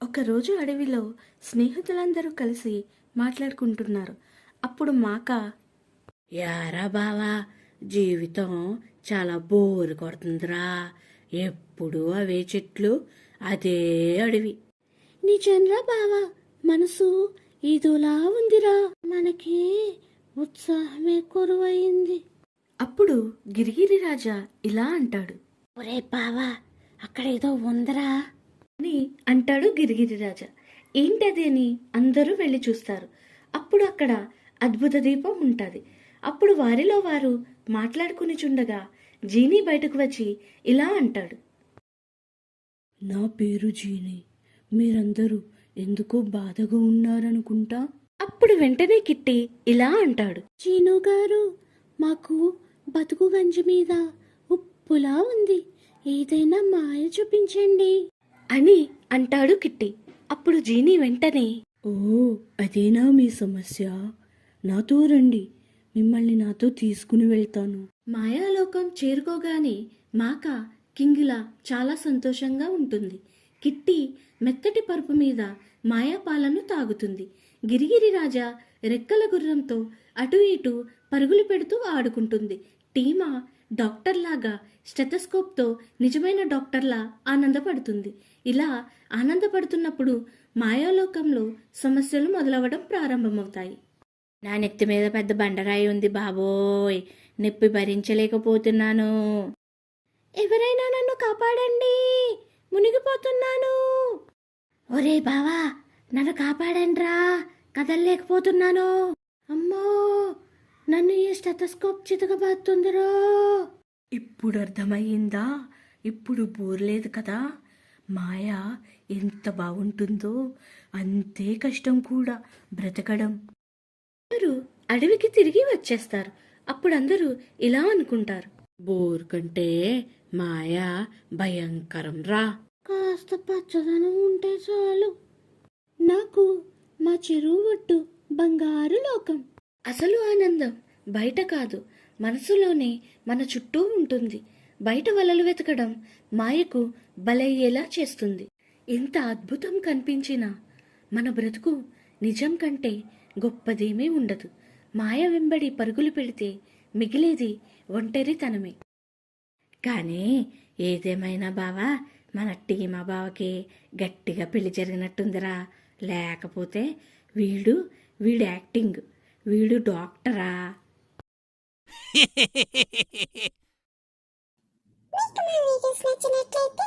ఒకరోజు అడవిలో స్నేహితులందరూ కలిసి మాట్లాడుకుంటున్నారు. అప్పుడు మాక, యారా బావా, జీవితం చాలా బోరు కొడుతుందిరా. ఎప్పుడు అవే చెట్లు, అదే అడవి. నిజంరా బావా, మనసు ఇదిలా ఉందిరా. మనకి ఉత్సాహమే కొరువైంది. అప్పుడు గిరిగిరి రాజా ఇలా అంటాడు, ఒరే బావా, అక్కడేదో ఉందరా అని అంటాడు గిరిగిరి రాజా. ఏంటది అని అందరూ వెళ్ళి చూస్తారు. అప్పుడు అక్కడ అద్భుత దీపం ఉంటుంది. అప్పుడు వారిలో వారు మాట్లాడుకుని చుండగా జీనీ బయటకు వచ్చి ఇలా అంటాడు, నా పేరు జీనీ. మీరందరూ ఎందుకో బాధగా ఉన్నారనుకుంటా. అప్పుడు వెంటనే కిట్టి ఇలా అంటాడు, జీను గారు, మాకు బతుకు గంజి మీద ఉప్పులా ఉంది, ఏదైనా మాయ చూపించండి అని అంటాడు కిట్టి. అప్పుడు జీనీ వెంటనే, ఓ అదేనా మీ సమస్య? నాతో రండి, మిమ్మల్ని నాతో తీసుకుని వెళ్తాను. మాయాలోకం చేరుకోగానే మాక కింగిలా చాలా సంతోషంగా ఉంటుంది. కిట్టి మెత్తటి పరుపు మీద మాయాపాలను తాగుతుంది. గిరిగిరి రాజా రెక్కల గుర్రంతో అటు ఇటు పరుగులు పెడుతూ ఆడుకుంటుంది. టీమా డాక్టర్లాగా స్టెథోస్కోప్తో నిజమైన డాక్టర్లా ఆనందపడుతుంది. ఇలా ఆనందపడుతున్నప్పుడు మాయాలోకంలో సమస్యలు మొదలవడం ప్రారంభమవుతాయి. నా నెత్తి మీద పెద్ద బండరాయి ఉంది బాబోయ్, నొప్పి భరించలేకపోతున్నాను. ఎవరైనా నన్ను కాపాడండి, మునిగిపోతున్నాను. ఒరే బావా, నన్ను కాపాడండ్రా, కదలలేకపోతున్నాను. అమ్మో, నన్ను ఈ స్టెథోస్కోప్ చితకబాతుందిరో. ఇప్పుడు అర్థమయ్యిందా? ఇప్పుడు బోర్లేదు కదా. మాయ ఎంత బాగుంటుందో అంతే కష్టం కూడా బ్రతకడం. అందరూ అడవికి తిరిగి వచ్చేస్తారు. అప్పుడు అందరూ ఇలా అనుకుంటారు, బోర్ కంటే మాయ భయంకరం రా. కాస్త పచ్చదనం ఉంటే చాలు. నాకు మా చెరువు ఒడ్డు బంగారు లోకం. అసలు ఆనందం బయట కాదు, మనసులోనే మన చుట్టూ ఉంటుంది. బయట వలలు వెతకడం మాయకు బలయ్యేలా చేస్తుంది. ఎంత అద్భుతం కనిపించినా మన బ్రతుకు నిజం కంటే గొప్పదేమీ ఉండదు. మాయ వెంబడి పరుగులు పెడితే మిగిలేది ఒంటరితనమే. కానీ ఏదేమైనా బావా, మన టీమా బావకి గట్టిగా పెళ్లి జరిగినట్టుందిరా. లేకపోతే వీడు యాక్టింగ్, వీడు డాక్టరా. మీకు మా వీడియోస్ నచ్చినట్లయితే